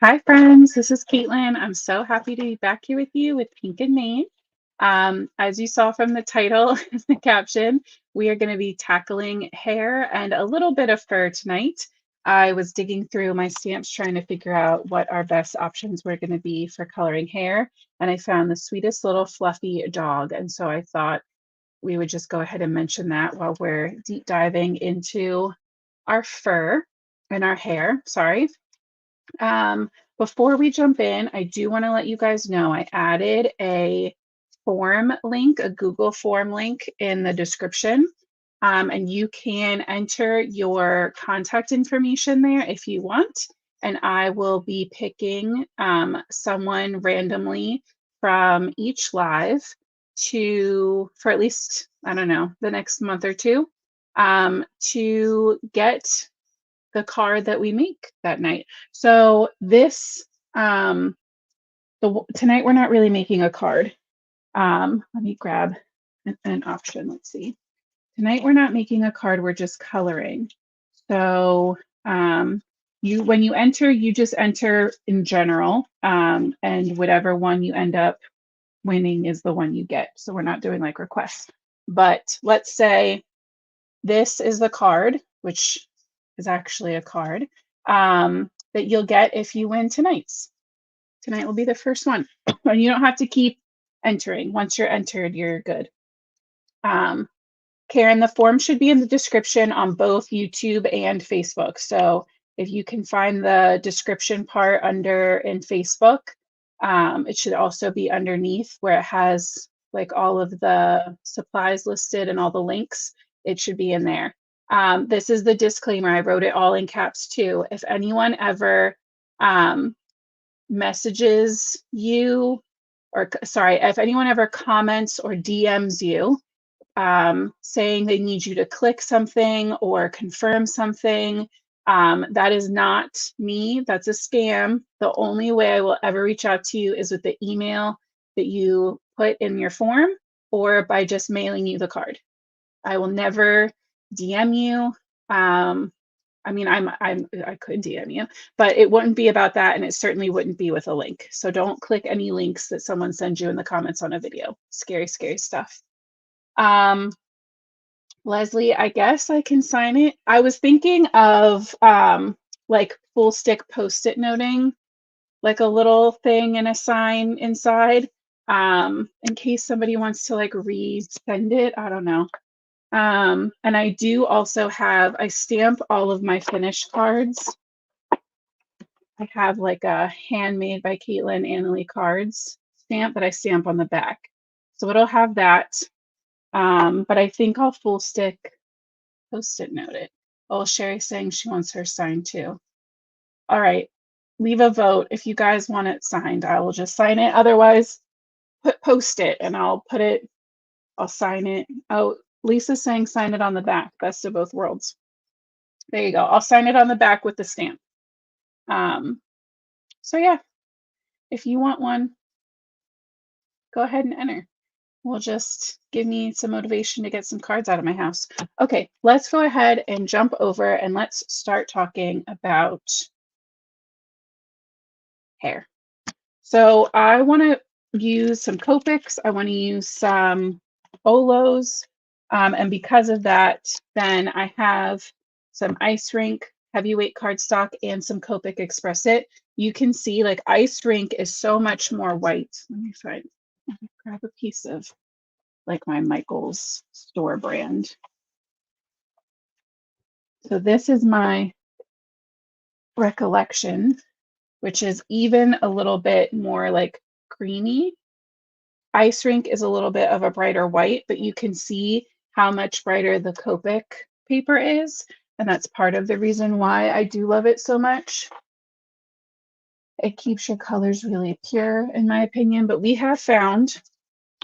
Hi, friends. This is Caitlin. I'm so happy to be back here with you with Pink and Main. As you saw from the title and the caption, we are going to be tackling hair and a little bit of fur tonight. I was digging through my stamps trying to figure out what our best options were going to be for coloring hair, and I found the sweetest little fluffy dog. And so I thought we would just go ahead and mention that while we're deep diving into our fur and our hair. Sorry. Before we jump in, I do want to let you guys know I added a form link, a Google form link in the description. And you can enter your contact information there if you want. And I will be picking someone randomly from each live for at least, I don't know, the next month or two to get the card that we make that night. So this tonight we're not really making a card. Let me grab an option. Let's see. Tonight we're not making a card, we're just coloring. So when you enter, you just enter in general, and whatever one you end up winning is the one you get. So we're not doing like requests. But let's say this is the card, which is actually a card that you'll get if you win tonight's. Tonight will be the first one. And you don't have to keep entering. Once you're entered, you're good. Karen, the form should be in the description on both YouTube and Facebook. So if you can find the description part under in Facebook, it should also be underneath where it has like all of the supplies listed and all the links. It should be in there. This is the disclaimer. I wrote it all in caps too. If anyone ever messages you, or sorry, if anyone ever comments or DMs you saying they need you to click something or confirm something, that is not me. That's a scam. The only way I will ever reach out to you is with the email that you put in your form or by just mailing you the card. I will never DM you. I mean, I could DM you, but it wouldn't be about that, and it certainly wouldn't be with a link. So don't click any links that someone sends you in the comments on a video. Scary, scary stuff. Leslie, I guess I can sign it. I was thinking of like full stick post-it noting, like a little thing and a sign inside, in case somebody wants to like resend it. I don't know. And I do also have, I stamp all of my finished cards. I have like a handmade by Caitlin Annalie cards stamp that I stamp on the back. So it'll have that. But I think I'll full stick post-it note it. Oh, Sherry's saying she wants her signed too. All right, leave a vote. If you guys want it signed, I will just sign it. Otherwise, post it and I'll sign it. Oh, Lisa's saying sign it on the back. Best of both worlds. There you go. I'll sign it on the back with the stamp. So yeah, if you want one, go ahead and enter. Will just give me some motivation to get some cards out of my house. Okay, let's go ahead and jump over and let's start talking about hair. So I want to use some Copics. I want to use some Olos. And because of that, then I have some Ice Rink heavyweight cardstock and some Copic Express It. You can see like Ice Rink is so much more white. Let me grab a piece of like my Michael's store brand. So this is my recollection, which is even a little bit more like creamy. Ice Rink is a little bit of a brighter white, but you can see how much brighter the Copic paper is. And that's part of the reason why I do love it so much. It keeps your colors really pure, in my opinion. But we have found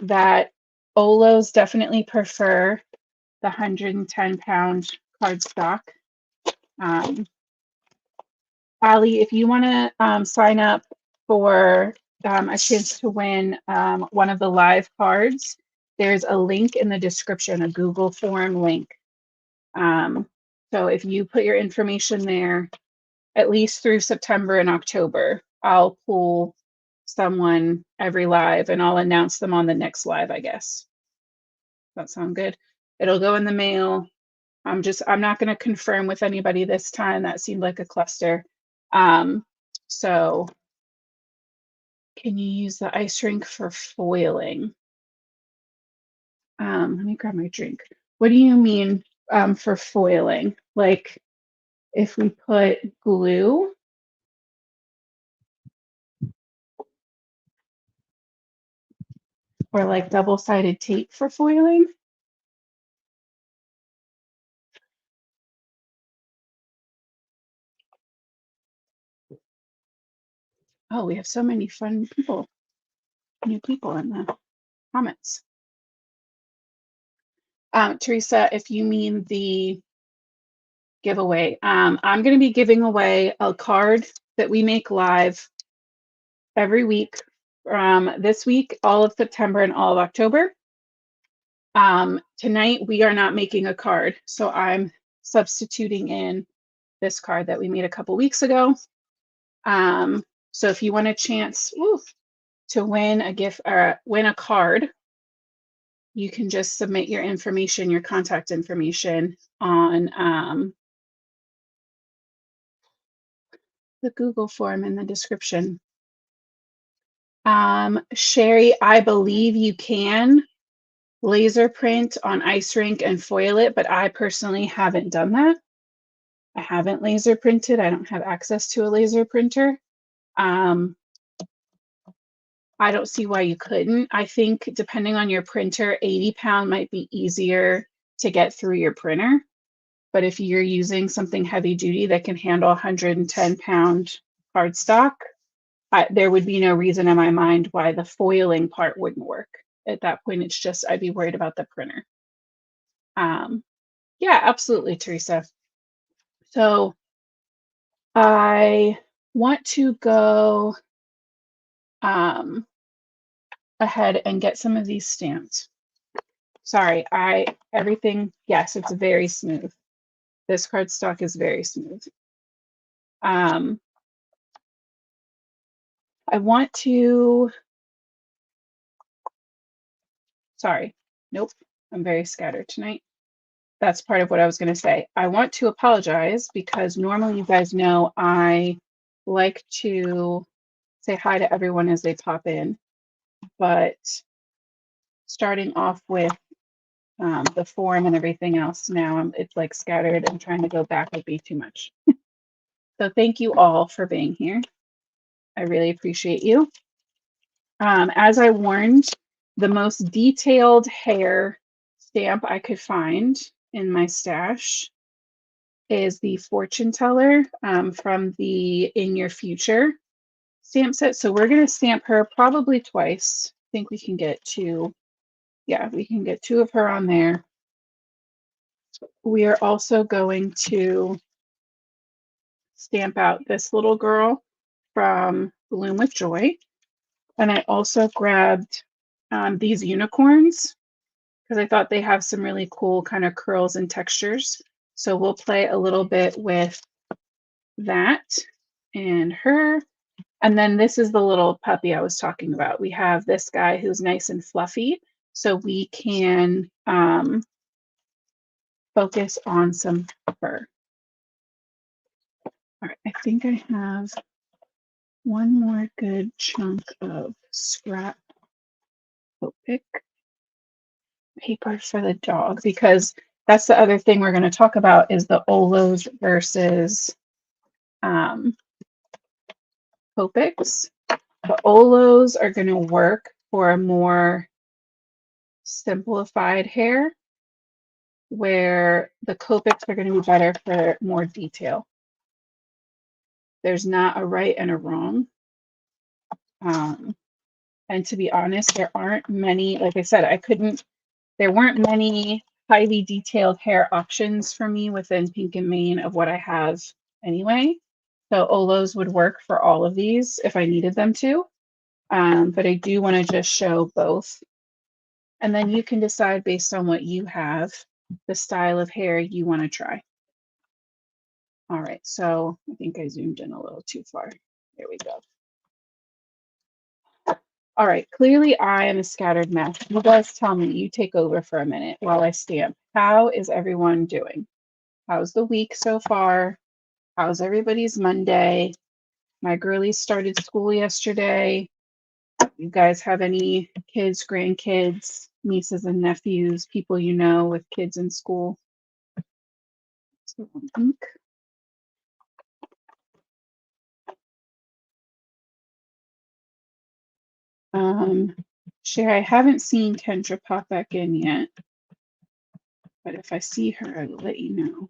that Olos definitely prefer the 110-pound cardstock. Allie, if you want to sign up for a chance to win one of the live cards, there's a link in the description, a Google form link. So if you put your information there, at least through September and October, I'll pull someone every live and I'll announce them on the next live, I guess. That sound good? It'll go in the mail. I'm not going to confirm with anybody this time. That seemed like a cluster. So can you use the ice rink for foiling? Let me grab my drink. What do you mean for foiling? Like if we put glue or like double-sided tape for foiling? Oh, we have so many fun people, new people in the comments. Teresa, if you mean the giveaway, I'm going to be giving away a card that we make live every week from this week, all of September and all of October. Tonight, we are not making a card, so I'm substituting in this card that we made a couple weeks ago. So if you want a chance to win a gift or win a card, you can just submit your information, your contact information on the Google form in the description. Sherry, I believe you can laser print on ice rink and foil it, but I personally haven't done that. I haven't laser printed. I don't have access to a laser printer. I don't see why you couldn't. I think depending on your printer, 80-pound might be easier to get through your printer. But if you're using something heavy duty that can handle 110-pound cardstock, there would be no reason in my mind why the foiling part wouldn't work. At that point, it's just I'd be worried about the printer. Yeah, absolutely, Teresa. So I want to go ahead and get some of these stamped. Sorry, everything, yes, it's very smooth. This cardstock is very smooth. I want to, sorry, nope, I'm very scattered tonight. That's part of what I was going to say. I want to apologize because normally you guys know I like to say hi to everyone as they pop in, but starting off with the form and everything else now, it's like scattered and trying to go back would be too much. So thank you all for being here. I really appreciate you. As I warned, the most detailed hair stamp I could find in my stash is the fortune teller from the In Your Future stamp set. So we're going to stamp her probably twice. I think we can get two. Yeah, we can get two of her on there. We are also going to stamp out this little girl from Bloom with Joy. And I also grabbed these unicorns because I thought they have some really cool kind of curls and textures. So we'll play a little bit with that and her. And then this is the little puppy I was talking about. We have this guy who's nice and fluffy. So we can focus on some fur. All right, I think I have one more good chunk of scrap Copic paper for the dog, because that's the other thing we're going to talk about is the Olos versus Copics. The Olos are going to work for a more simplified hair, where the Copics are going to be better for more detail. There's not a right and a wrong. And to be honest, there aren't many, like I said, there weren't many highly detailed hair options for me within Pink and Mane of what I have anyway. So Olos would work for all of these if I needed them to. But I do want to just show both. And then you can decide based on what you have, the style of hair you want to try. All right, so I think I zoomed in a little too far. There we go. All right, clearly I am a scattered mess. You guys tell me, you take over for a minute while I stamp. How is everyone doing? How's the week so far? How's everybody's Monday? My girlies started school yesterday. You guys have any kids, grandkids, nieces and nephews, people you know with kids in school? So, ink. Sherry, I haven't seen Kendra pop back in yet, but if I see her, I will let you know.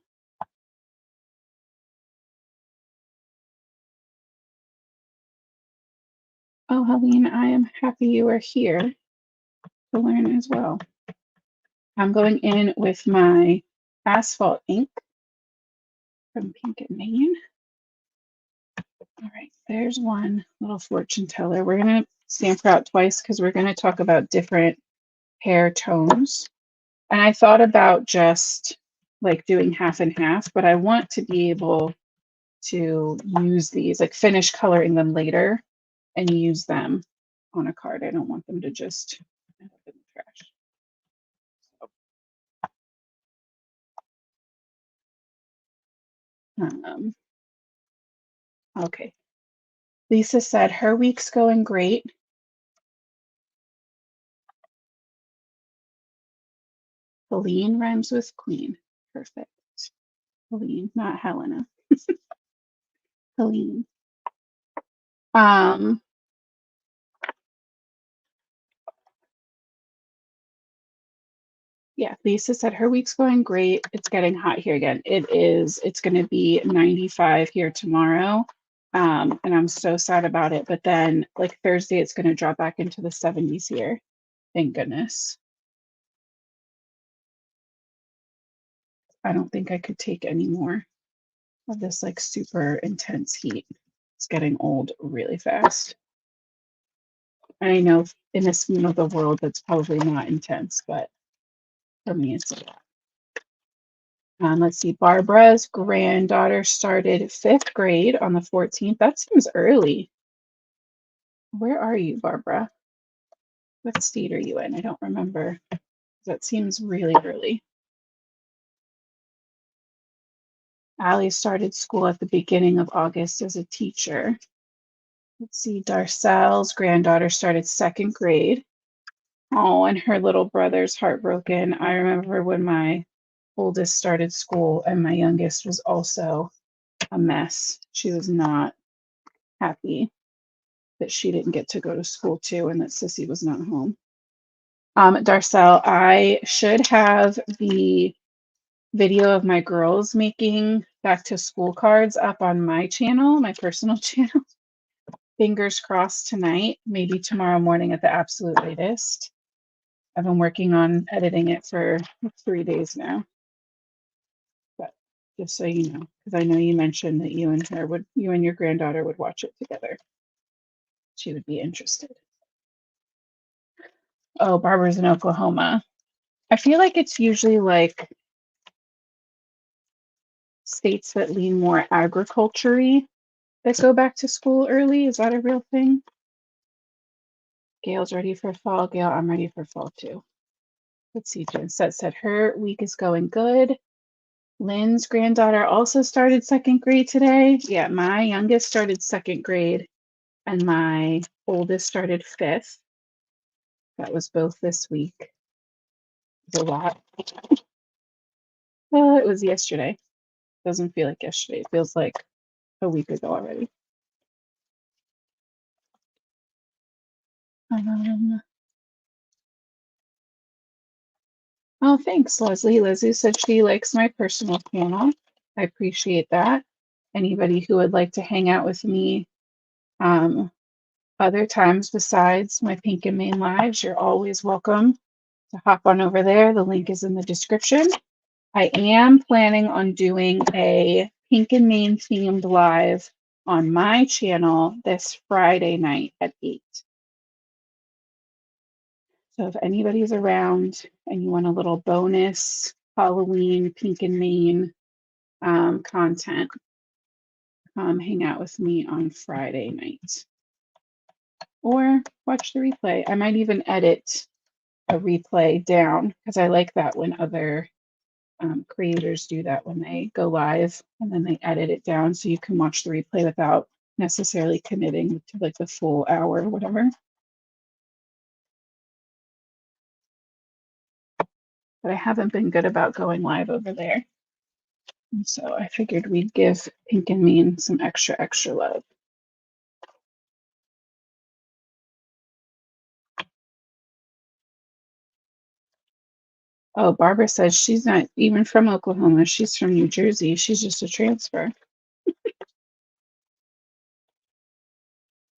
Oh, Helene, I am happy you are here to learn as well. I'm going in with my asphalt ink from Pink and Main. All right, there's one little fortune teller. We're going to stamp her out twice because we're going to talk about different hair tones. And I thought about just like doing half and half, but I want to be able to use these, like finish coloring them later and use them on a card. I don't want them to just end up in the trash. Okay. Lisa said her week's going great. Helene rhymes with queen. Perfect. Helene, not Helena. Helene. Um, yeah, Lisa said her week's going great. It's getting hot here again. It is. It's going to be 95 here tomorrow. And I'm so sad about it. But then, like Thursday, it's going to drop back into the 70s here. Thank goodness. I don't think I could take any more of this like super intense heat. It's getting old really fast. I know in this of the world that's probably not intense, but for me it's a lot. Let's see, Barbara's granddaughter started fifth grade on the 14th. That seems early. Where are you, Barbara? What state are you in? I don't remember. That seems really early. Allie started school at the beginning of August as a teacher. Let's see, Darcel's granddaughter started second grade. Oh, and her little brother's heartbroken. I remember when my oldest started school and my youngest was also a mess. She was not happy that she didn't get to go to school too and that Sissy was not home. Darcel, I should have the video of my girls making back to school cards up on my channel, my personal channel. Fingers crossed tonight, maybe tomorrow morning at the absolute latest. I've been working on editing it for 3 days now. But just so you know, because I know you mentioned that you and your granddaughter would watch it together. She would be interested. Oh, Barbara's in Oklahoma. I feel like it's usually like states that lean more agriculture-y that go back to school early. Is that a real thing? Gail's ready for fall. Gail, I'm ready for fall too. Let's see, Jen said her week is going good. Lynn's granddaughter also started second grade today. Yeah, my youngest started second grade and my oldest started fifth. That was both this week. It was a lot. Well, it was yesterday. Doesn't feel like yesterday. It feels like a week ago already. Oh, thanks, Leslie. Leslie said she likes my personal channel. I appreciate that. Anybody who would like to hang out with me other times besides my Pink and Main lives, you're always welcome to hop on over there. The link is in the description. I am planning on doing a Pink and Main themed live on my channel this Friday night at 8. So if anybody's around and you want a little bonus Halloween Pink and Main content, come hang out with me on Friday night. or watch the replay. I might even edit a replay down because I like that when other creators do that when they go live and then they edit it down so you can watch the replay without necessarily committing to like the full hour or whatever. But I haven't been good about going live over there. And so I figured we'd give Pink and Mean some extra love. Oh, Barbara says she's not even from Oklahoma. She's from New Jersey. She's just a transfer.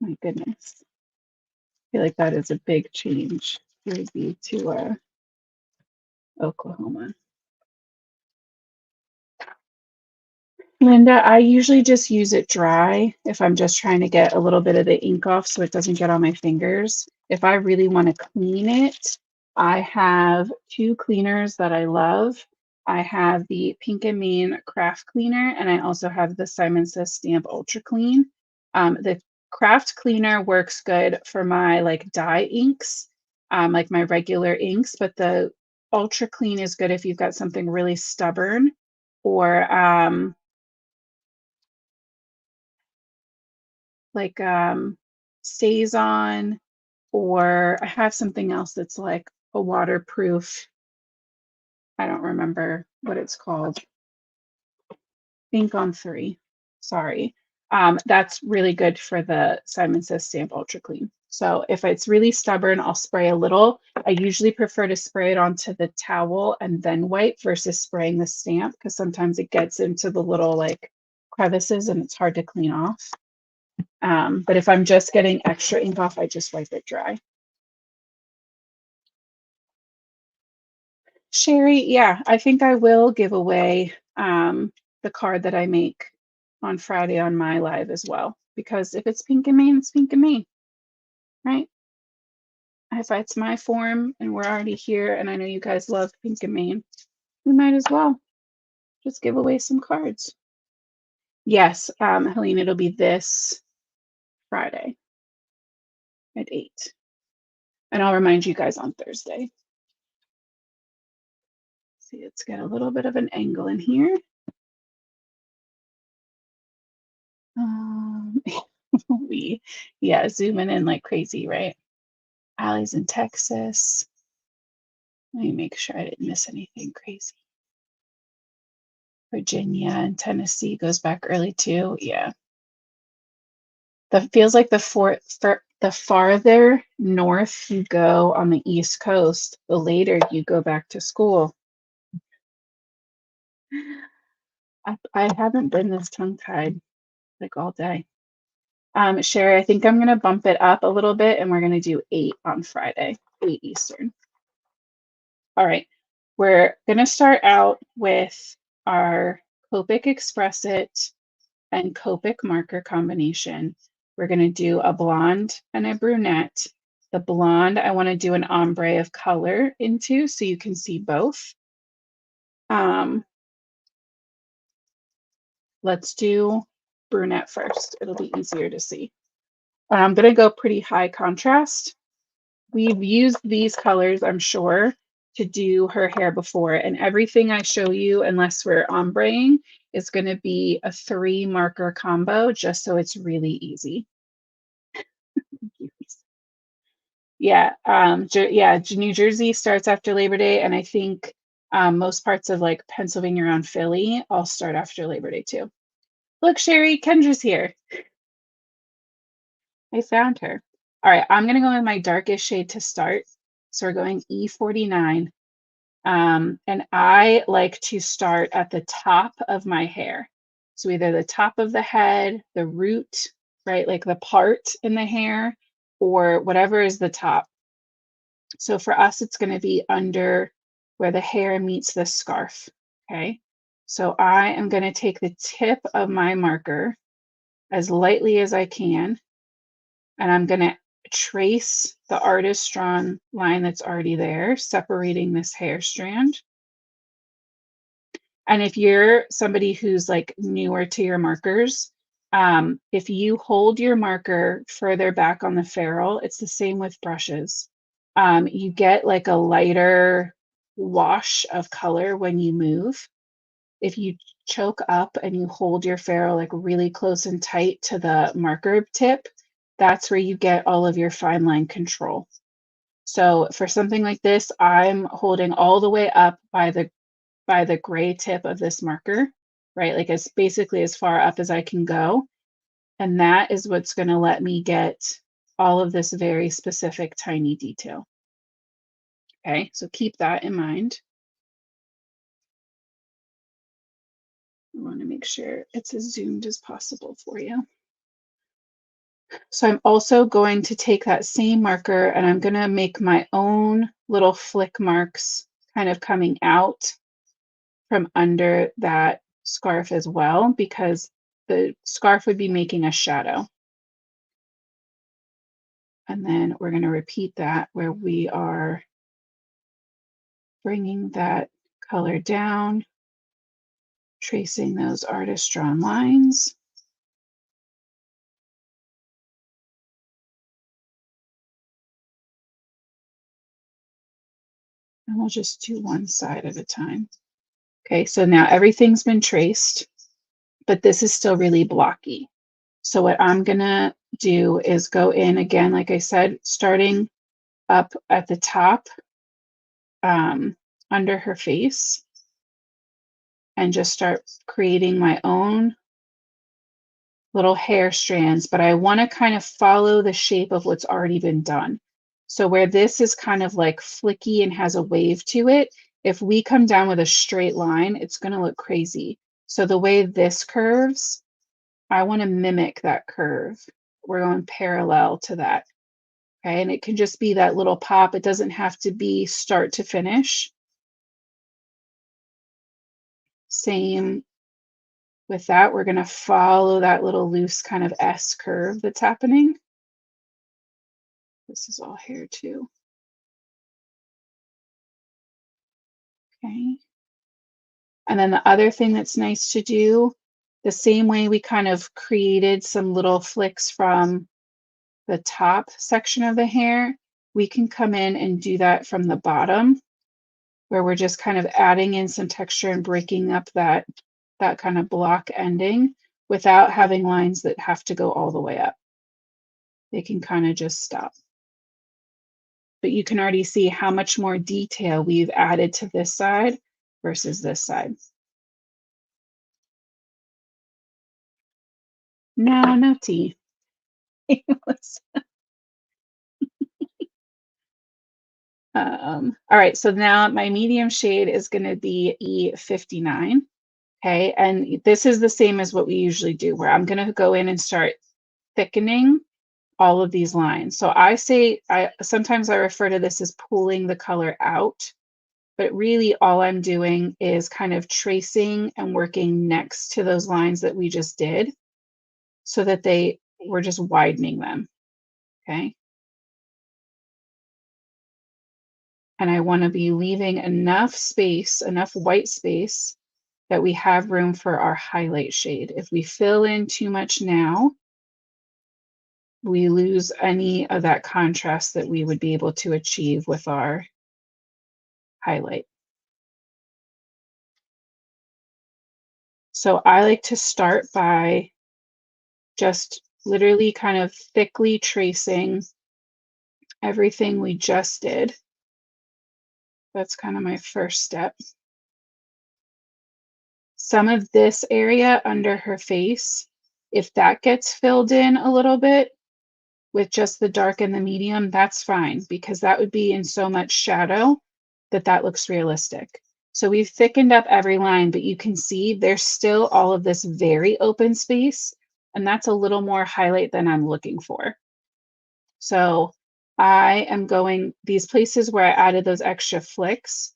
My goodness. I feel like that is a big change, Jersey to Oklahoma. Linda, I usually just use it dry if I'm just trying to get a little bit of the ink off so it doesn't get on my fingers. If I really want to clean it, I have two cleaners that I love. I have the Pink and Mean Craft Cleaner, and I also have the Simon Says Stamp Ultra Clean. The Craft Cleaner works good for my like dye inks, like my regular inks, but the Ultra Clean is good if you've got something really stubborn or like Saison, or I have something else that's like a waterproof. I don't remember what it's called. Ink on 3. Sorry. That's really good for the Simon Says Stamp Ultra Clean. So if it's really stubborn, I'll spray a little. I usually prefer to spray it onto the towel and then wipe versus spraying the stamp because sometimes it gets into the little like crevices and it's hard to clean off. But if I'm just getting extra ink off, I just wipe it dry. Sherry, yeah, I think I will give away the card that I make on Friday on my live as well. Because if it's Pink and Mean, it's Pink and Mean, right? If it's my form and we're already here and I know you guys love Pink and Mean, we might as well just give away some cards. Yes, Helene, it'll be this Friday at 8. And I'll remind you guys on Thursday. See, let's get a little bit of an angle in here. Yeah, zooming in like crazy, right? Allie's in Texas. Let me make sure I didn't miss anything crazy. Virginia and Tennessee goes back early too. Yeah. That feels like the farther north you go on the East Coast, the later you go back to school. I haven't been this tongue-tied like all day. Sherry, I think I'm going to bump it up a little bit and we're going to do 8 on Friday, 8 Eastern. All right, we're going to start out with our Copic Express It and Copic marker combination. We're going to do a blonde and a brunette. The blonde, I want to do an ombre of color into so you can see both. Let's do brunette first. It'll be easier to see. I'm going to go pretty high contrast. We've used these colors, I'm sure, to do her hair before, and everything I show you, unless we're ombreing, is going to be a 3 marker combo, just so it's really easy. Yeah, New Jersey starts after Labor Day, and I think most parts of like Pennsylvania around Philly all start after Labor Day too. Look, Sherry, Kendra's here. I found her. All right, I'm gonna go with my darkest shade to start. So we're going E49. And I like to start at the top of my hair. So either the top of the head, the root, right, like the part in the hair, or whatever is the top. So for us, it's going to be under where the hair meets the scarf. Okay. So I am going to take the tip of my marker as lightly as I can, and I'm going to trace the artist drawn line that's already there, separating this hair strand. And if you're somebody who's like newer to your markers, If you hold your marker further back on the ferrule, it's the same with brushes. You get like a lighter wash of color when you move. If you choke up and you hold your ferrule like really close and tight to the marker tip, that's where you get all of your fine line control. So for something like this, I'm holding all the way up by the gray tip of this marker, right? Like as basically as far up as I can go. And that is what's going to let me get all of this very specific tiny detail. Okay, so keep that in mind. I want to make sure it's as zoomed as possible for you. So I'm also going to take that same marker and I'm going to make my own little flick marks kind of coming out from under that scarf as well, because the scarf would be making a shadow. And then we're going to repeat that where we are bringing that color down, tracing those artist drawn lines. And we'll just do one side at a time. Okay, so now everything's been traced, but this is still really blocky. So what I'm gonna do is go in again, like I said, starting up at the top under her face, and just start creating my own little hair strands, but I want to kind of follow the shape of what's already been done. So where this is kind of like flicky and has a wave to it, if we come down with a straight line, it's going to look crazy. So the way this curves, I want to mimic that curve. We're going parallel to that. Okay, and it can just be that little pop. It doesn't have to be start to finish. Same with that. We're going to follow that little loose kind of S curve that's happening. This is all hair too. Okay. And then the other thing that's nice to do, the same way we kind of created some little flicks from the top section of the hair, we can come in and do that from the bottom, where we're just kind of adding in some texture and breaking up that kind of block ending without having lines that have to go all the way up. They can kind of just stop. But you can already see how much more detail we've added to this side versus this side. No tea. All right, so now my medium shade is going to be E59. Okay, and this is the same as what we usually do, where I'm going to go in and start thickening all of these lines. So sometimes I refer to this as pulling the color out, but really all I'm doing is kind of tracing and working next to those lines that we just did, so that we're just widening them. Okay. And I want to be leaving enough space, enough white space, that we have room for our highlight shade. If we fill in too much now, we lose any of that contrast that we would be able to achieve with our highlight. So I like to start by just literally kind of thickly tracing everything we just did. That's kind of my first step. Some of this area under her face, if that gets filled in a little bit with just the dark and the medium, that's fine, because that would be in so much shadow that looks realistic. So we've thickened up every line, but you can see there's still all of this very open space, and that's a little more highlight than I'm looking for. So I am going, these places where I added those extra flicks,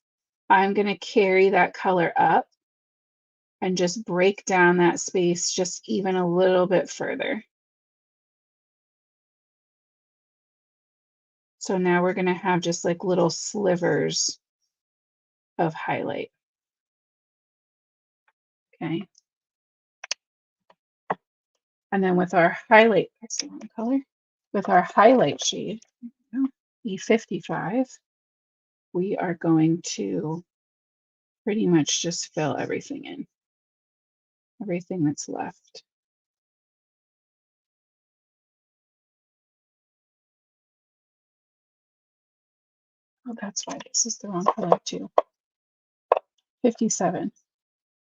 I'm going to carry that color up and just break down that space just even a little bit further. So now we're going to have just like little slivers of highlight. Okay. And then with our highlight, that's the wrong color. With our highlight shade, E55, we are going to pretty much just fill everything in, everything that's left. Oh, that's why this is the wrong color too. 57.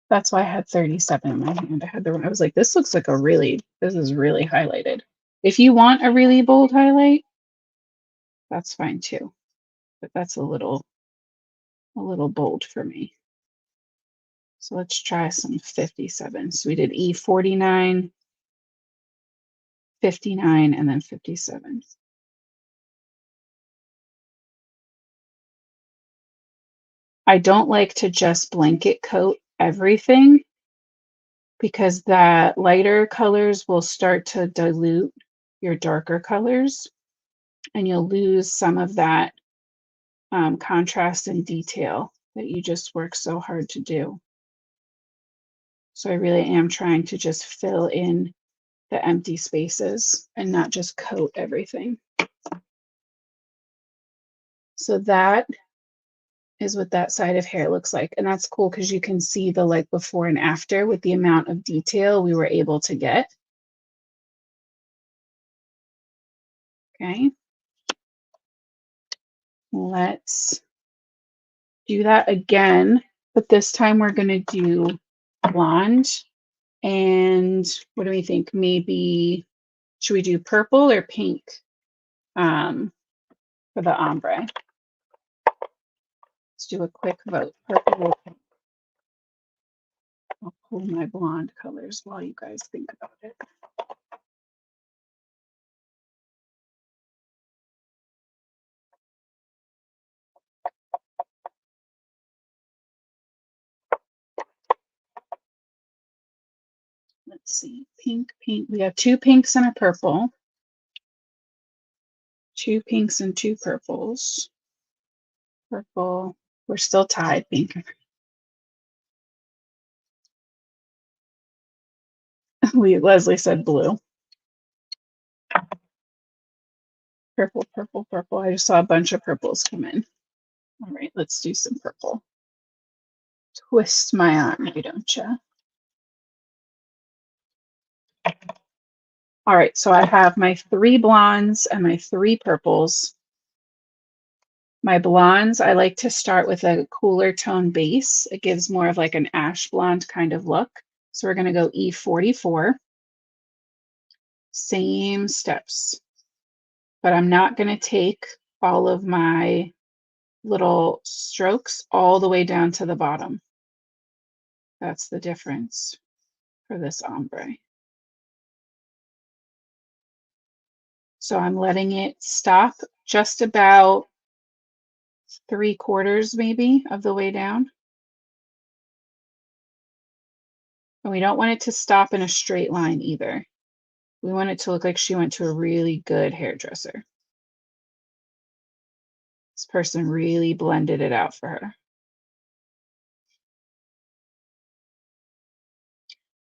That's why I had 37 in my hand. I was like, this looks like this is really highlighted. If you want a really bold highlight, that's fine too. But that's a little bold for me. So let's try some 57. So we did E49, 59, and then 57. I don't like to just blanket coat everything because that lighter colors will start to dilute your darker colors and you'll lose some of that contrast and detail that you just work so hard to do. So I really am trying to just fill in the empty spaces and not just coat everything. So that is what that side of hair looks like. And that's cool because you can see the like before and after with the amount of detail we were able to get. Okay. Let's do that again, but this time we're going to do blonde. And what do we think? Maybe, should we do purple or pink for the ombre? Let's do a quick vote. Purple or pink? I'll pull my blonde colors while you guys think about it. Let's see, pink. We have 2 pinks and a purple. 2 pinks and 2 purples. Purple. We're still tied, pink. Leslie said blue. Purple, purple, purple. I just saw a bunch of purples come in. All right, let's do some purple. Twist my arm, you don't you? All right, so I have my 3 blondes and my 3 purples. My blondes, I like to start with a cooler tone base. It gives more of like an ash blonde kind of look. So we're going to go E44. Same steps. But I'm not going to take all of my little strokes all the way down to the bottom. That's the difference for this ombre. So I'm letting it stop just about 3/4 maybe of the way down. And we don't want it to stop in a straight line either. We want it to look like she went to a really good hairdresser. This person really blended it out for her.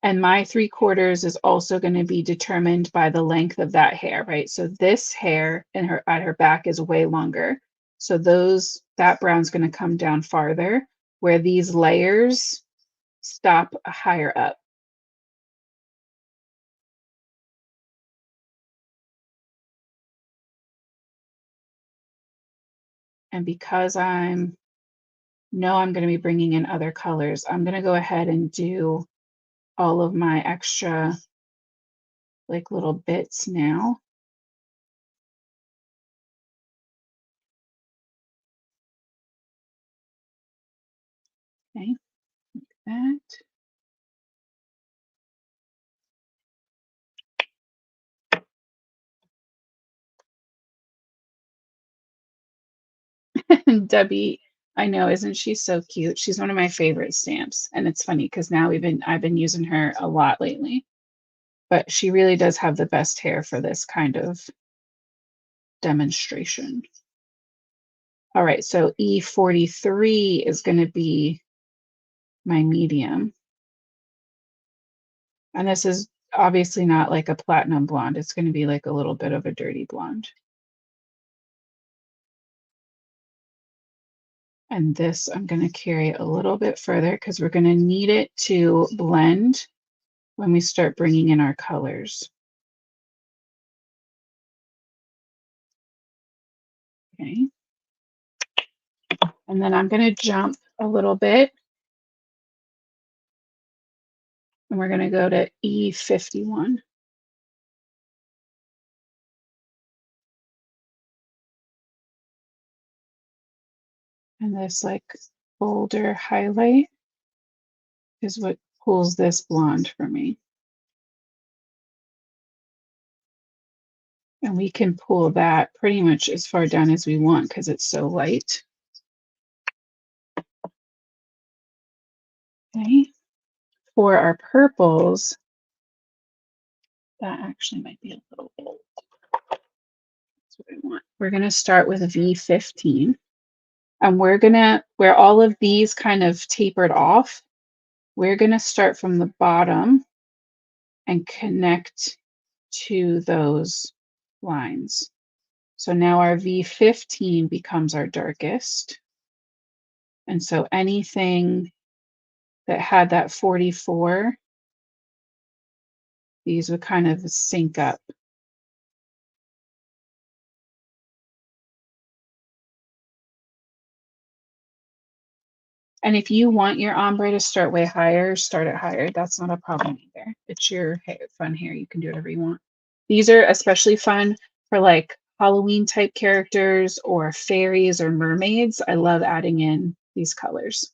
And my 3/4 is also going to be determined by the length of that hair, right? So this hair and at her back is way longer. So that brown's going to come down farther, where these layers stop higher up. And because I know I'm going to be bringing in other colors, I'm going to go ahead and do all of my extra like little bits now. Okay, like that. Debbie, I know, isn't she so cute? She's one of my favorite stamps. And it's funny because now I've been using her a lot lately. But she really does have the best hair for this kind of demonstration. All right, so E43 is going to be my medium. And this is obviously not like a platinum blonde. It's going to be like a little bit of a dirty blonde. And this I'm going to carry a little bit further because we're going to need it to blend when we start bringing in our colors. Okay. And then I'm going to jump a little bit. And we're going to go to E51. And this like bolder highlight is what pulls this blonde for me. And we can pull that pretty much as far down as we want because it's so light. Okay. For our purples, that actually might be a little bold. That's what I want. We're going to start with V15. And we're going to, where all of these kind of tapered off, we're going to start from the bottom and connect to those lines. So now our V15 becomes our darkest. And so anything that had that 44, these would kind of sync up. And if you want your ombre to start way higher, start it higher. That's not a problem either. It's your fun hair. You can do whatever you want. These are especially fun for like Halloween type characters or fairies or mermaids. I love adding in these colors.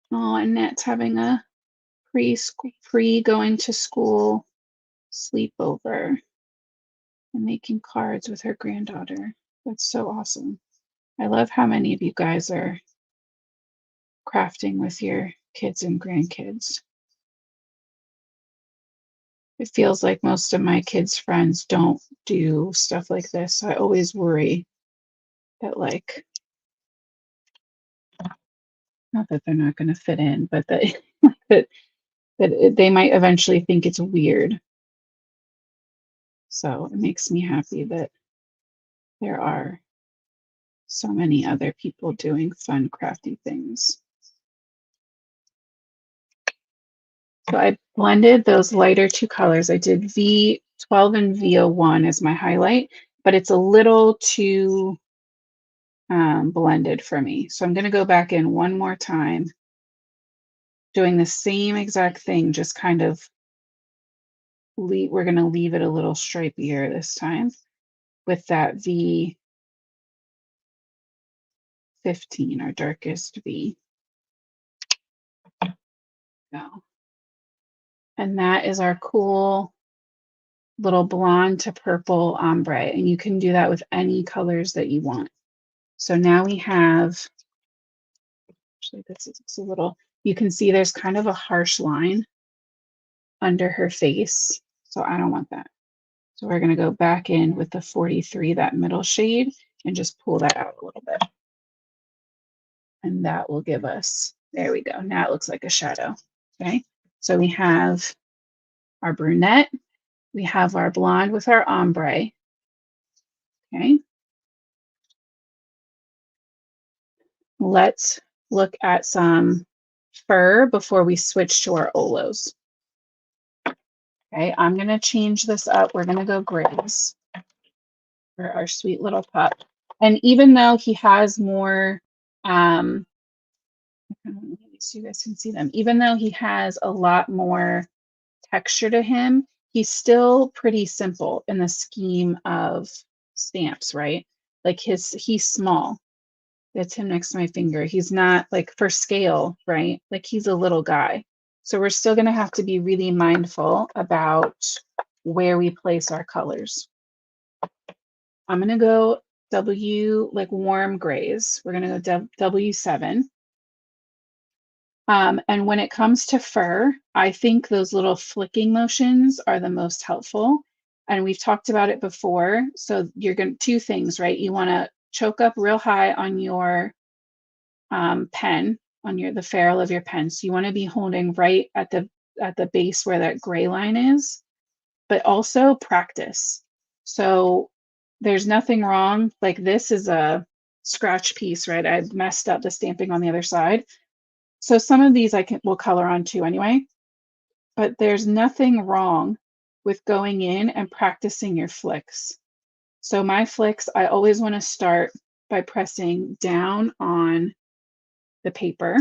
Oh, Annette's having a pre going to school sleepover and making cards with her granddaughter. That's so awesome. I love how many of you guys are crafting with your kids and grandkids. It feels like most of my kids' friends don't do stuff like this. So I always worry that like, not that they're not going to fit in, but that, that they might eventually think it's weird. So it makes me happy that there are so many other people doing fun, crafty things. So I blended those lighter two colors. I did V12 and V01 as my highlight, but it's a little too blended for me. So I'm going to go back in one more time, doing the same exact thing, just kind of we're going to leave it a little stripier this time with that V15, our darkest V. Go. And that is our cool little blonde to purple ombre. And you can do that with any colors that you want. So now we have, actually this is a little, you can see there's kind of a harsh line under her face. So I don't want that. So we're going to go back in with the 43, that middle shade, and just pull that out a little bit. And that will give us, there we go. Now it looks like a shadow. Okay. So we have our brunette. We have our blonde with our ombre. Okay. Let's look at some fur before we switch to our Olos. Okay, I'm going to change this up. We're going to go grays for our sweet little pup. And even though he has more, so you guys can see them, even though he has a lot more texture to him, he's still pretty simple in the scheme of stamps, right? Like he's small. That's him next to my finger. He's not like for scale, right? Like he's a little guy. So we're still going to have to be really mindful about where we place our colors. I'm going to go like warm grays. We're going to go W7. And when it comes to fur, I think those little flicking motions are the most helpful. And we've talked about it before. So you're going to, two things, right? You want to choke up real high on your pen, on the ferrule of your pen. So you want to be holding right at the base where that gray line is, but also practice. So there's nothing wrong. Like this is a scratch piece, right? I messed up the stamping on the other side. So some of these will color on too anyway, but there's nothing wrong with going in and practicing your flicks. So my flicks, I always want to start by pressing down on the paper,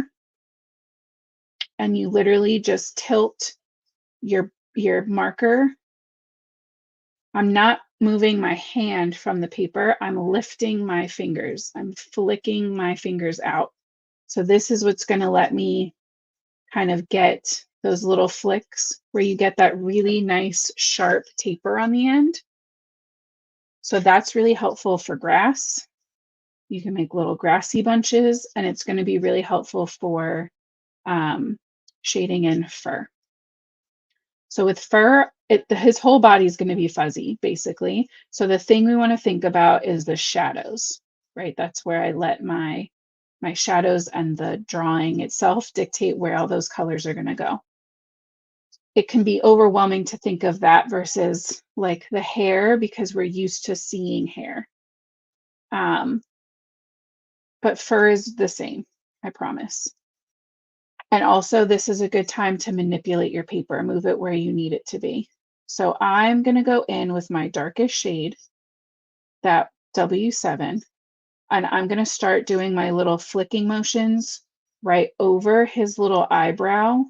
and you literally just tilt your marker. I'm not moving my hand from the paper. I'm lifting my fingers. I'm flicking my fingers out. So this is what's going to let me kind of get those little flicks where you get that really nice sharp taper on the end. So that's really helpful for grass. You can make little grassy bunches, and it's going to be really helpful for shading in fur. So with fur, his whole body is going to be fuzzy, basically. So the thing we want to think about is the shadows, right? That's where I let my shadows and the drawing itself dictate where all those colors are going to go. It can be overwhelming to think of that versus like the hair, because we're used to seeing hair. But fur is the same, I promise. And also, this is a good time to manipulate your paper, move it where you need it to be. So I'm going to go in with my darkest shade, that W7, and I'm going to start doing my little flicking motions right over his little eyebrow,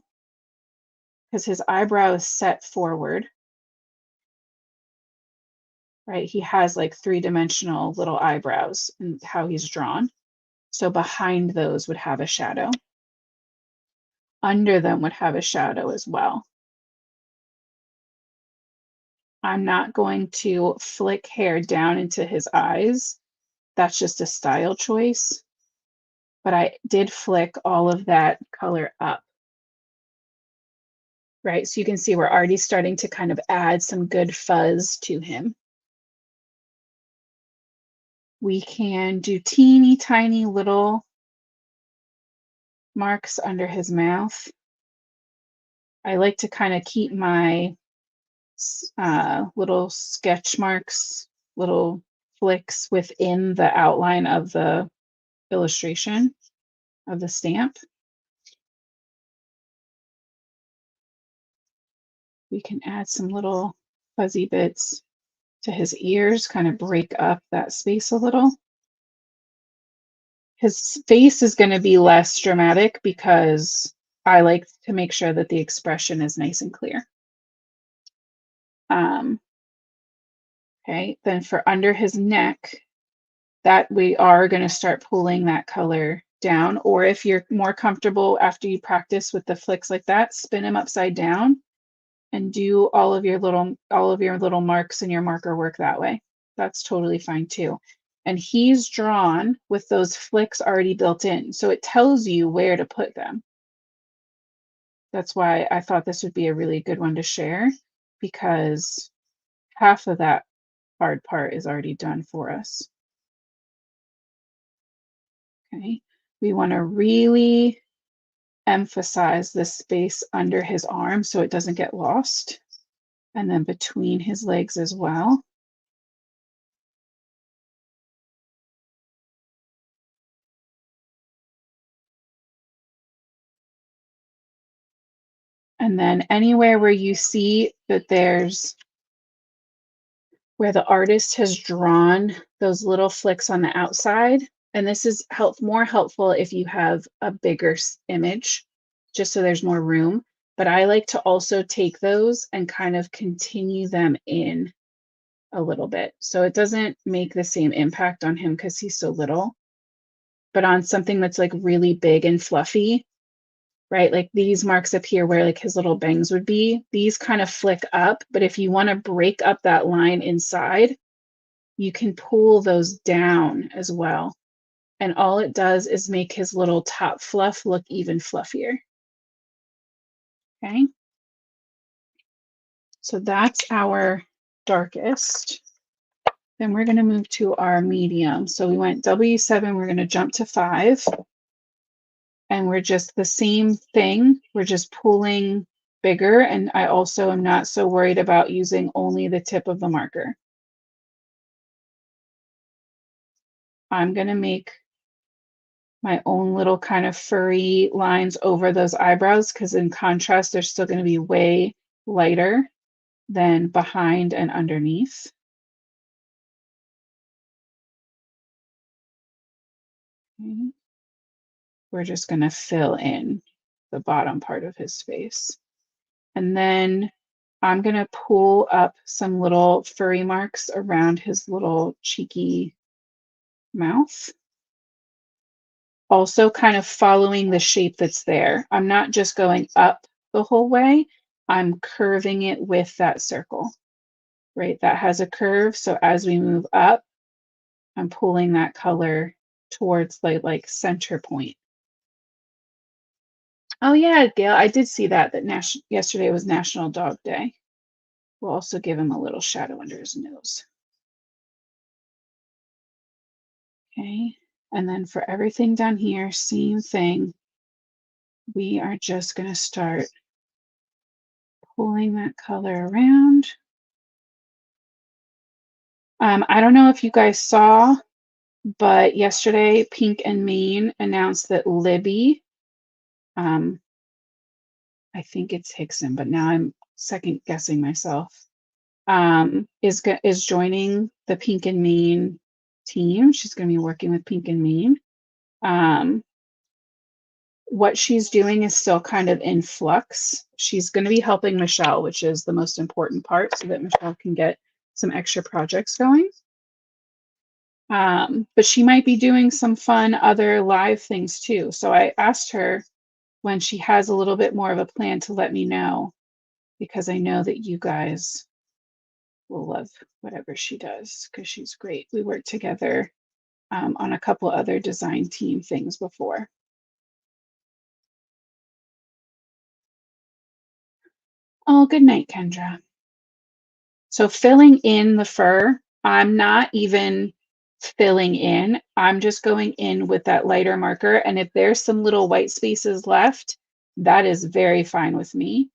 because his eyebrow is set forward, right? He has like three-dimensional little eyebrows and how he's drawn. So behind those would have a shadow. Under them would have a shadow as well. I'm not going to flick hair down into his eyes. That's just a style choice. But I did flick all of that color up, right? So you can see we're already starting to kind of add some good fuzz to him. We can do teeny tiny little marks under his mouth. I like to kind of keep my little sketch marks, little flicks within the outline of the illustration of the stamp. We can add some little fuzzy bits to his ears, kind of break up that space a little. His face is going to be less dramatic because I like to make sure that the expression is nice and clear. Okay, then for under his neck, that we are going to start pulling that color down, or if you're more comfortable after you practice with the flicks like that, spin him upside down and do all of your little marks and your marker work that way. That's totally fine too. And he's drawn with those flicks already built in, so it tells you where to put them. That's why I thought this would be a really good one to share, because half of that hard part is already done for us. Okay, we want to really emphasize the space under his arm so it doesn't get lost, and then between his legs as well. And then anywhere where you see that where the artist has drawn those little flicks on the outside, and this is more helpful if you have a bigger image, just so there's more room. But I like to also take those and kind of continue them in a little bit. So it doesn't make the same impact on him because he's so little. But on something that's like really big and fluffy, right? Like these marks up here where like his little bangs would be, these kind of flick up. But if you want to break up that line inside, you can pull those down as well. And all it does is make his little top fluff look even fluffier. Okay. So that's our darkest. Then we're going to move to our medium. So we went W7, we're going to jump to 5. and we're just the same thing. We're just pulling bigger, and I also am not so worried about using only the tip of the marker. I'm going to make my own little kind of furry lines over those eyebrows because in contrast, they're still going to be way lighter than behind and underneath. Okay. We're just going to fill in the bottom part of his face. And then I'm going to pull up some little furry marks around his little cheeky mouth. Also kind of following the shape that's there. I'm not just going up the whole way. I'm curving it with that circle, right? That has a curve. So as we move up, I'm pulling that color towards the like center point. Oh yeah, Gail, I did see that yesterday was National Dog Day. We'll also give him a little shadow under his nose. Okay, and then for everything down here, same thing. We are just going to start pulling that color around. I don't know if you guys saw, but yesterday Pink and Main announced that Libby, I think it's Hickson, but now I'm second guessing myself, is joining the Pink and Main team. She's going to be working with Pink and Main. What she's doing is still kind of in flux. She's going to be helping Michelle, which is the most important part, so that Michelle can get some extra projects going. But she might be doing some fun other live things too. So I asked her when she has a little bit more of a plan to let me know, because I know that you guys will love whatever she does because she's great. We worked together on a couple other design team things before. Oh, good night, Kendra. So filling in the fur, I'm not even filling in. I'm just going in with that lighter marker. And if there's some little white spaces left, that is very fine with me.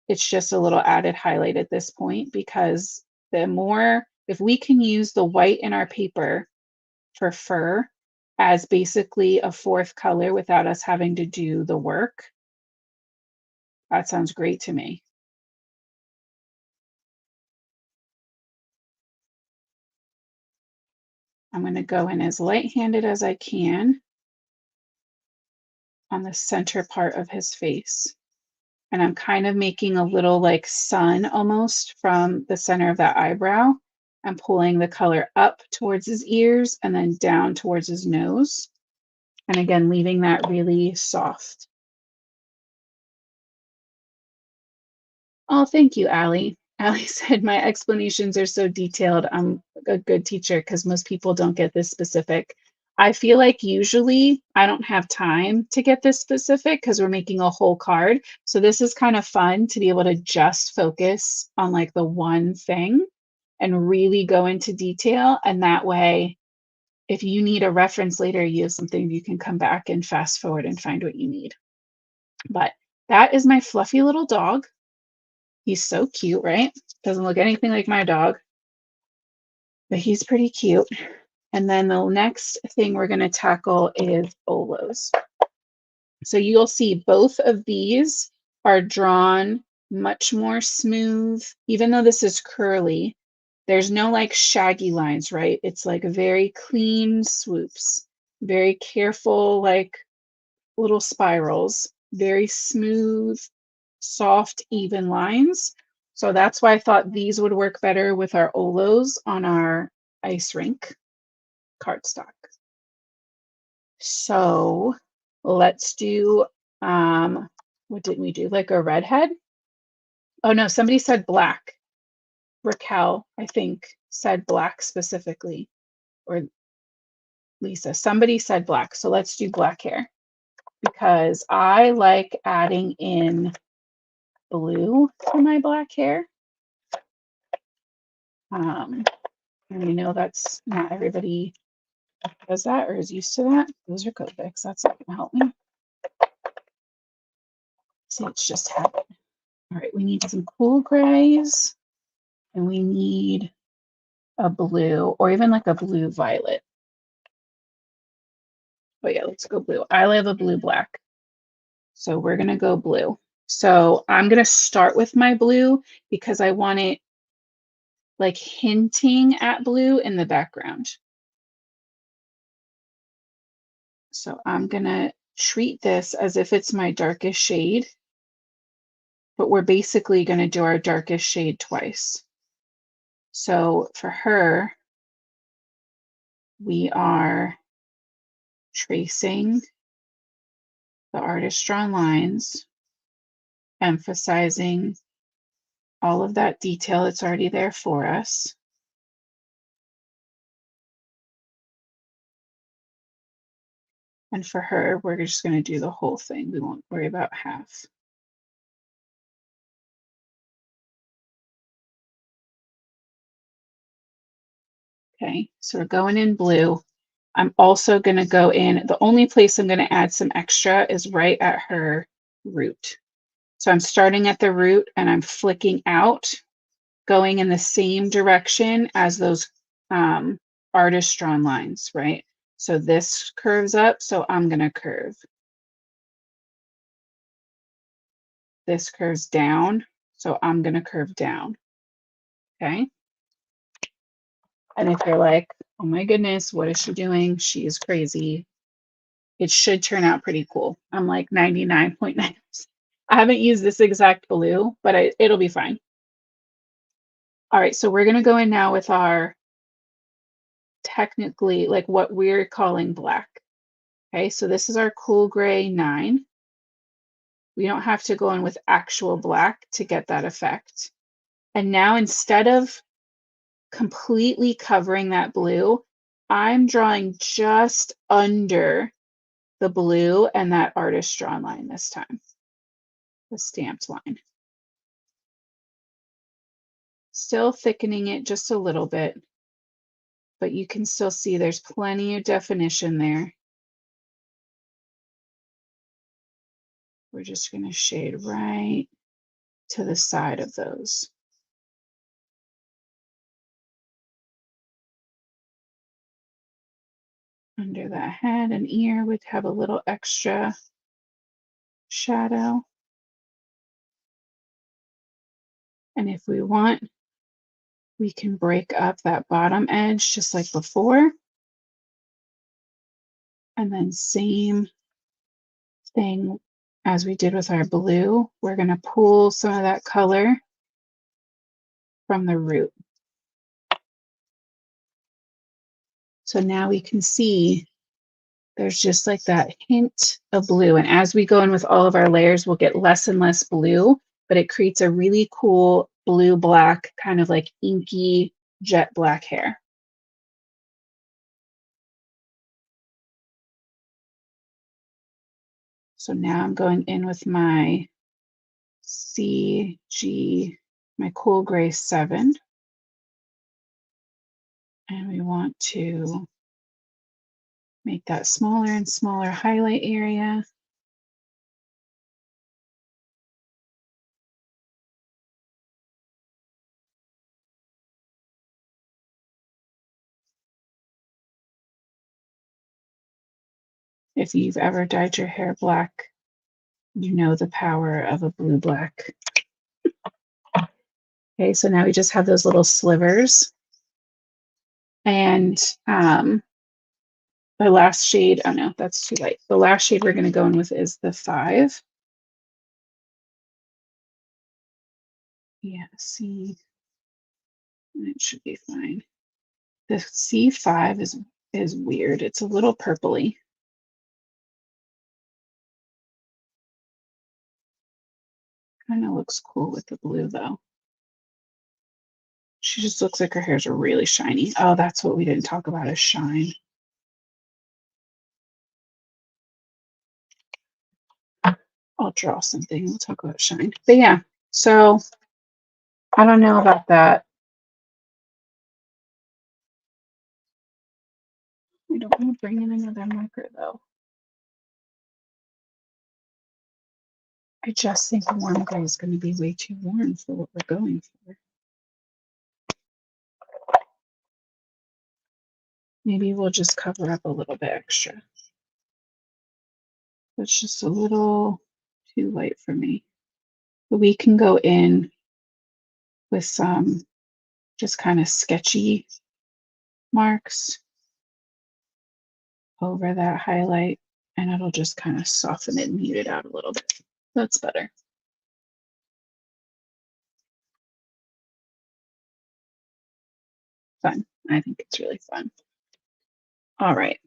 It's just a little added highlight at this point because if we can use the white in our paper for fur as basically a fourth color without us having to do the work, that sounds great to me. I'm going to go in as light-handed as I can on the center part of his face. And I'm kind of making a little like sun almost from the center of that eyebrow. I'm pulling the color up towards his ears and then down towards his nose. And again, leaving that really soft. Oh, thank you, Allie. Allie said my explanations are so detailed. I'm a good teacher because most people don't get this specific. I feel like usually I don't have time to get this specific because we're making a whole card. So this is kind of fun to be able to just focus on like the one thing and really go into detail. And that way, if you need a reference later, you have something you can come back and fast forward and find what you need. But that is my fluffy little dog. He's so cute, right? Doesn't look anything like my dog, but he's pretty cute. And then the next thing we're going to tackle is Olos. So you'll see both of these are drawn much more smooth. Even though this is curly, there's no like shaggy lines, right? It's like very clean swoops, very careful, like little spirals, very smooth, soft, even lines. So that's why I thought these would work better with our Olos on our ice rink cardstock. So let's do, what didn't we do? Like a redhead? Oh no, somebody said black. Raquel, I think, said black specifically, or Lisa, somebody said black. So let's do black hair because I like adding in blue to my black hair. And we know that's not everybody does that or is used to that. Those are Copics. That's not going to help me. See, it's just happened. All right, we need some cool grays, and we need a blue, or even like a blue violet. But yeah, let's go blue. I love a blue black. So we're gonna go blue. So I'm gonna start with my blue because I want it like hinting at blue in the background. So I'm gonna treat this as if it's my darkest shade, but we're basically gonna do our darkest shade twice. So for her, we are tracing the artist drawn lines, emphasizing all of that detail that's already there for us. And for her, we're just going to do the whole thing. We won't worry about half. Okay, so we're going in blue. I'm also going to go in, the only place I'm going to add some extra is right at her root. So I'm starting at the root and I'm flicking out, going in the same direction as those artist drawn lines, right? So this curves up, so I'm going to curve. This curves down, so I'm going to curve down. Okay. And if you're like, oh my goodness, what is she doing? She is crazy. It should turn out pretty cool. I'm like 99.9%. I haven't used this exact blue, but it'll be fine. All right, so we're going to go in now with our technically like what we're calling black. Okay, so this is our cool gray 9. We don't have to go in with actual black to get that effect. And now instead of completely covering that blue, I'm drawing just under the blue and that artist drawn line this time, the stamped line. Still thickening it just a little bit, but you can still see there's plenty of definition there. We're just going to shade right to the side of those. Under that head and ear, we'd have a little extra shadow. And if we want, we can break up that bottom edge just like before. And then same thing as we did with our blue, we're going to pull some of that color from the root. So now we can see there's just like that hint of blue. And as we go in with all of our layers, we'll get less and less blue, but it creates a really cool blue-black, kind of like inky jet black hair. So now I'm going in with my CG, my cool gray 7. And we want to make that smaller and smaller highlight area. If you've ever dyed your hair black, you know the power of a blue-black. Okay, so now we just have those little slivers. And the last shade, oh no, that's too light. The last shade we're going to go in with is the 5. Yeah, see, it should be fine. The C5 is weird. It's a little purpley. Kind of looks cool with the blue though. She just looks like her hair's really shiny. Oh, that's what we didn't talk about is shine. I'll draw something. We'll talk about shine. But yeah, so I don't know about that. I don't want to bring in another marker though. I just think warm gray is going to be way too warm for what we're going for. Maybe we'll just cover up a little bit extra. That's just a little too light for me. But we can go in with some just kind of sketchy marks over that highlight, and it'll just kind of soften it and mute it out a little bit. That's better. Fun. I think it's really fun. All right.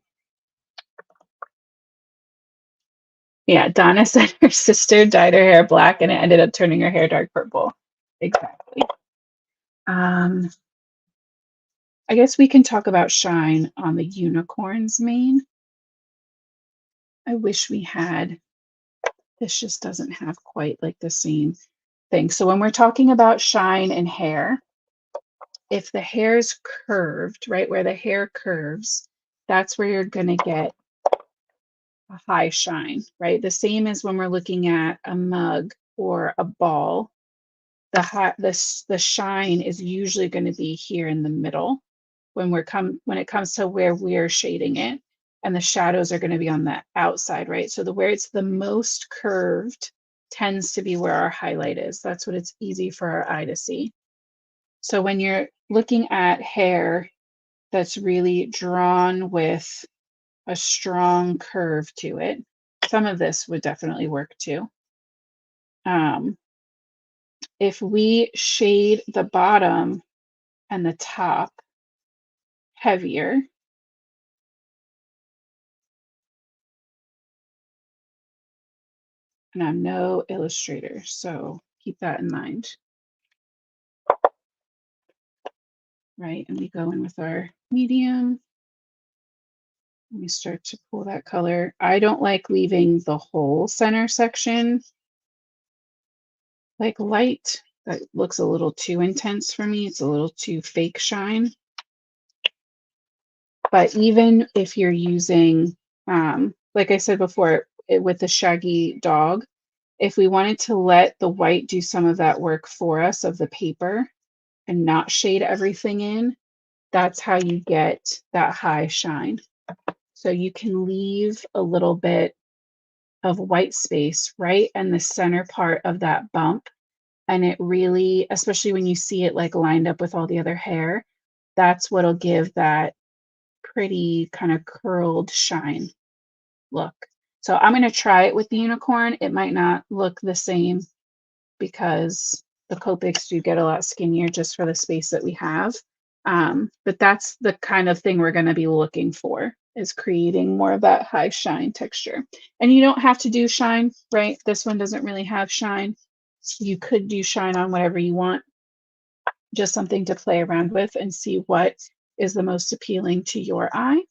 Yeah, Donna said her sister dyed her hair black and it ended up turning her hair dark purple. Exactly. I guess we can talk about shine on the unicorn's mane. I wish we had, this just doesn't have quite like the same thing. So when we're talking about shine and hair, if the hair is curved, right, where the hair curves, that's where you're going to get a high shine, right? The same as when we're looking at a mug or a ball. The shine is usually going to be here in the middle when it comes to where we're shading it, and the shadows are going to be on the outside, right? So where it's the most curved tends to be where our highlight is. That's what it's easy for our eye to see. So when you're looking at hair that's really drawn with a strong curve to it, some of this would definitely work too. If we shade the bottom and the top heavier, and I'm no illustrator, so keep that in mind. Right, and we go in with our medium. We start to pull that color. I don't like leaving the whole center section like light. That looks a little too intense for me. It's a little too fake shine. But even if you're using, like I said before, with the shaggy dog, if we wanted to let the white do some of that work for us of the paper and not shade everything in, that's how you get that high shine. So you can leave a little bit of white space right in the center part of that bump. And it really, especially when you see it like lined up with all the other hair, that's what'll give that pretty kind of curled shine look. So I'm going to try it with the unicorn. It might not look the same because the Copics do get a lot skinnier just for the space that we have. But that's the kind of thing we're going to be looking for, is creating more of that high shine texture. And you don't have to do shine, right? This one doesn't really have shine. You could do shine on whatever you want, just something to play around with and see what is the most appealing to your eye.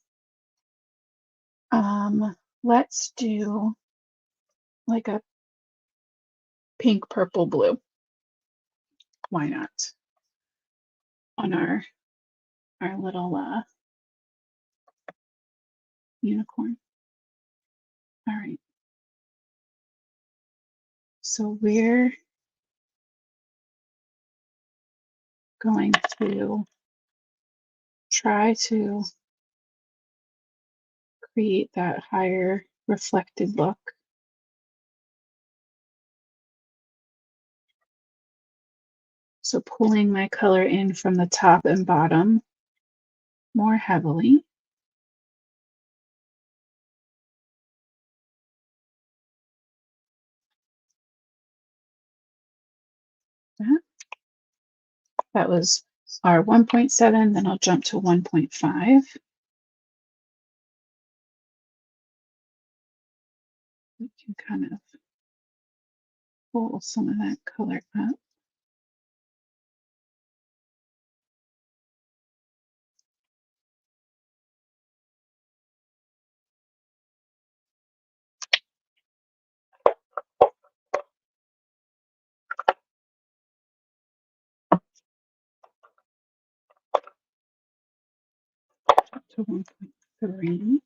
Let's do like a pink, purple, blue. Why not? On our little unicorn. All right. So we're going to try to create that higher reflected look. So pulling my color in from the top and bottom more heavily. That was our 1.7, then I'll jump to 1.5. We can kind of pull some of that color up. To 1.3.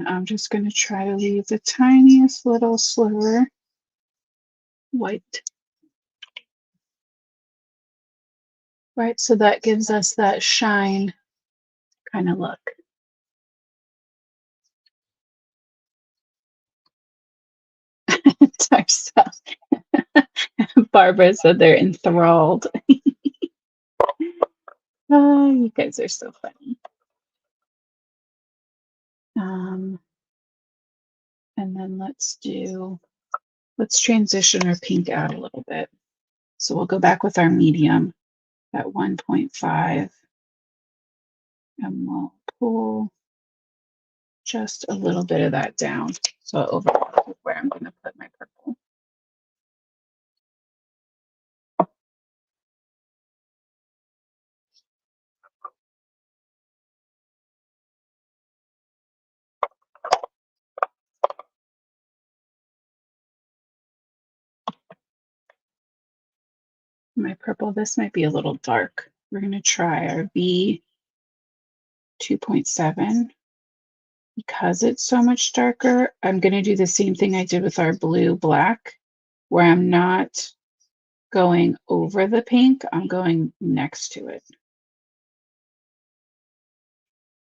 then I'm just going to try to leave the tiniest little sliver white. Right, so that gives us that shine kind of look. It's our stuff. Barbara said they're enthralled. Oh, you guys are so funny. And then let's transition our pink out a little bit. So we'll go back with our medium at 1.5 and we'll pull just a little bit of that down. So it overlaps with where I'm going to put my purple. My purple, this might be a little dark. We're going to try our B 2.7. Because it's so much darker, I'm going to do the same thing I did with our blue black, where I'm not going over the pink, I'm going next to it.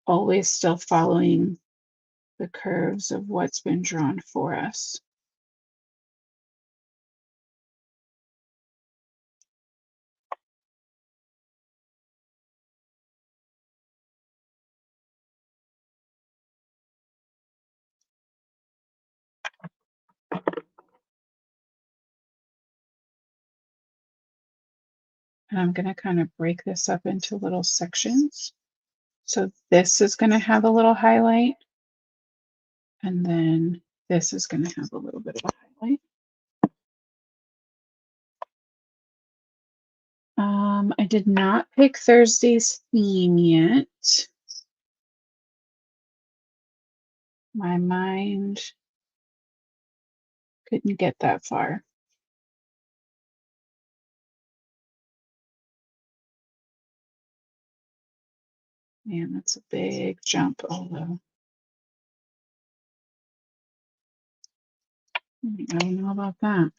Always still following the curves of what's been drawn for us. And I'm going to kind of break this up into little sections. So this is going to have a little highlight. And then this is going to have a little bit of a highlight. I did not pick Thursday's theme yet. My mind couldn't get that far. Man, that's a big jump, although I don't know about that.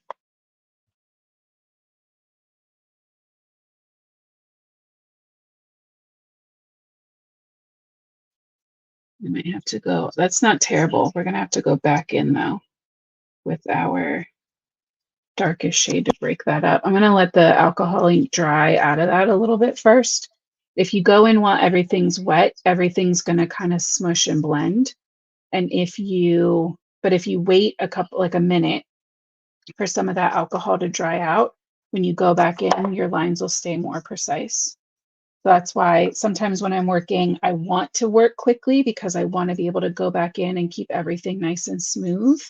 We might have to go. That's not terrible. We're going to have to go back in, though, with our darkest shade to break that up. I'm going to let the alcohol ink dry out of that a little bit first. If you go in while everything's wet, everything's going to kind of smush and blend. And if you wait a minute for some of that alcohol to dry out, when you go back in, your lines will stay more precise. That's why sometimes when I'm working, I want to work quickly because I want to be able to go back in and keep everything nice and smooth.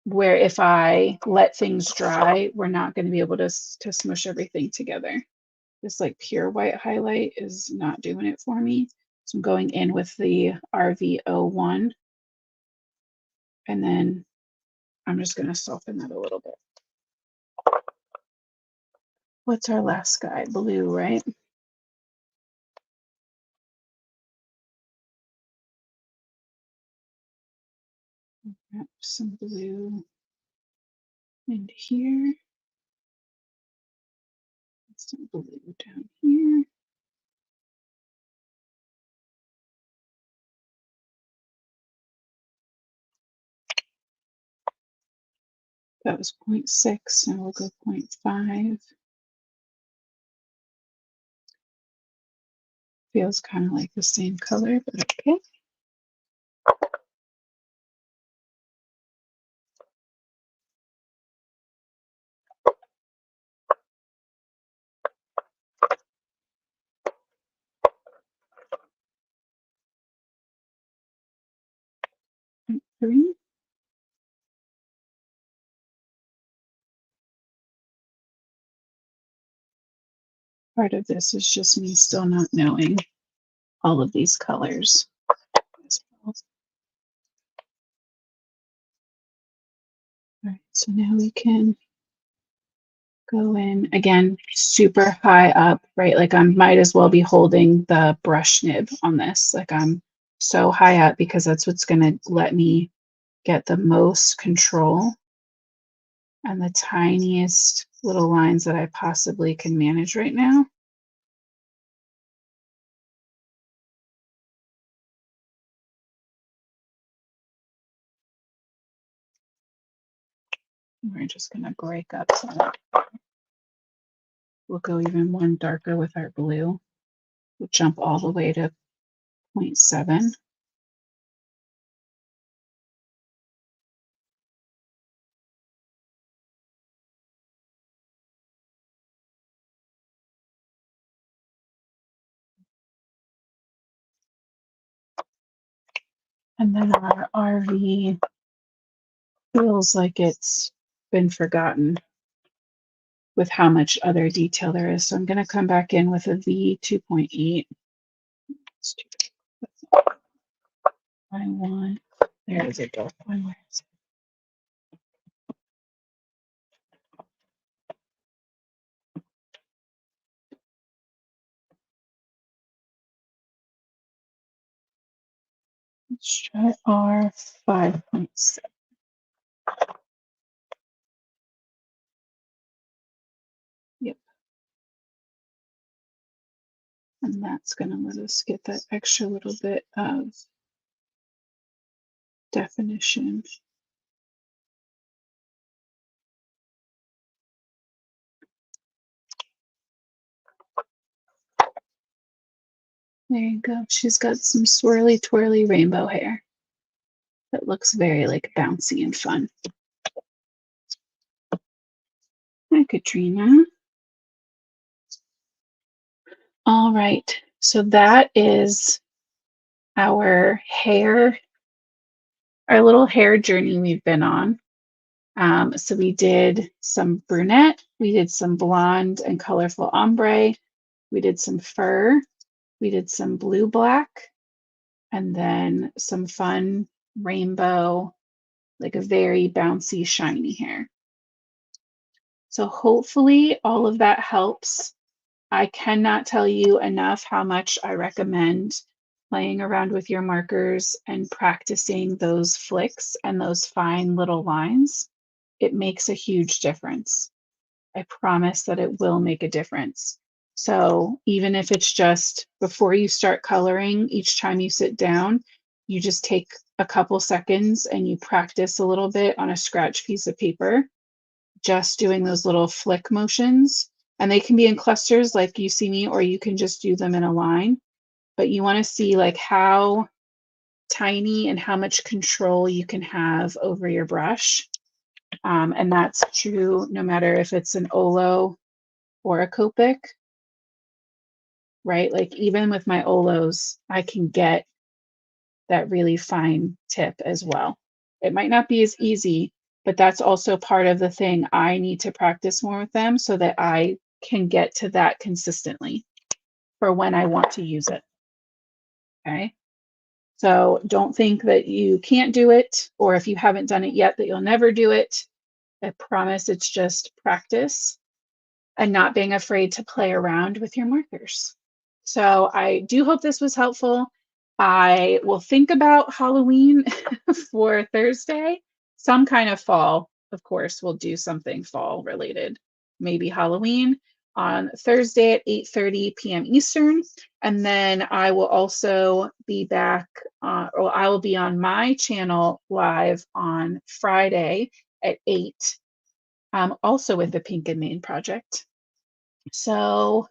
Where if I let things dry, we're not going to be able to smush everything together. This like pure white highlight is not doing it for me. So I'm going in with the RV01. And then I'm just going to soften that a little bit. What's our last guy? Blue, right? Grab some blue into here. Some blue down here. That was 0.6. Now we'll go 0.5. Feels kind of like the same color, but okay. Three. Part of this is just me still not knowing all of these colors. All right, so now we can go in again, super high up, right? Like I might as well be holding the brush nib on this. Like I'm so high up because that's what's going to let me get the most control and the tiniest little lines that I possibly can manage right now. We're just going to break up some. We'll go even one darker with our blue. We'll jump all the way to 0.7. And then our RV feels like it's been forgotten with how much other detail there is. So I'm going to come back in with a V 2.8. I want, there is a dark one. Where is it? Let's try R 5.7. Yep. And that's going to let us get that extra little bit of definition. There you go. She's got some swirly twirly rainbow hair that looks very like bouncy and fun. Hi, Katrina. All right. So that is our hair, our little hair journey we've been on. So we did some brunette, we did some blonde and colorful ombre, we did some fur, we did some blue black, and then some fun rainbow, like a very bouncy, shiny hair. So hopefully all of that helps. I cannot tell you enough how much I recommend playing around with your markers and practicing those flicks and those fine little lines. It makes a huge difference. I promise that it will make a difference. So even if it's just before you start coloring, each time you sit down, you just take a couple seconds and you practice a little bit on a scratch piece of paper, just doing those little flick motions. And they can be in clusters like you see me, or you can just do them in a line. But you want to see like how tiny and how much control you can have over your brush. And that's true no matter if it's an Olo or a Copic, right? Like even with my Olos, I can get that really fine tip as well. It might not be as easy, but that's also part of the thing. I need to practice more with them so that I can get to that consistently for when I want to use it. Okay. So don't think that you can't do it, or if you haven't done it yet, that you'll never do it. I promise it's just practice and not being afraid to play around with your markers. So I do hope this was helpful. I will think about Halloween for Thursday, some kind of fall. Of course, we'll do something fall related, maybe Halloween on Thursday at 8:30 p.m. Eastern. And then I will also be back, or I will be on my channel live on Friday at 8, also with the Pink and Main project. So,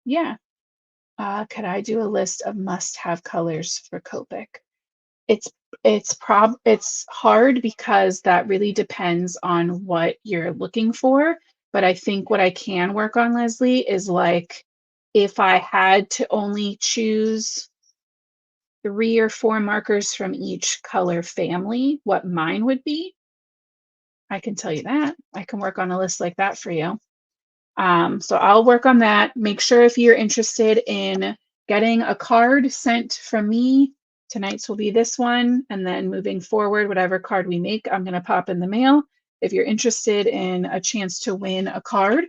yeah, could I do a list of must-have colors for Copic? It's it's hard because that really depends on what you're looking for. But I think what I can work on, Leslie, is like if I had to only choose 3 or 4 markers from each color family, what mine would be. I can tell you that. I can work on a list like that for you. So I'll work on that. Make sure if you're interested in getting a card sent from me, tonight's will be this one. And then moving forward, whatever card we make, I'm going to pop in the mail. If you're interested in a chance to win a card,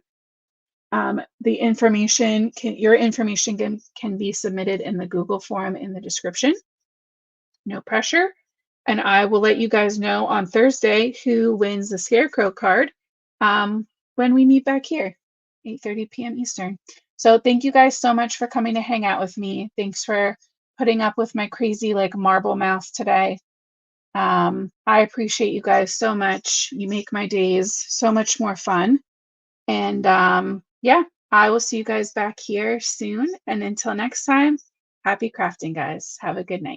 The information your information can be submitted in the Google form in the description. No pressure. And I will let you guys know on Thursday who wins the Scarecrow card um, when we meet back here, 8:30 p.m. Eastern. So thank you guys so much for coming to hang out with me. Thanks for putting up with my crazy like marble mouth today. I appreciate you guys so much. You make my days so much more fun. And yeah, I will see you guys back here soon. And until next time, happy crafting, guys. Have a good night.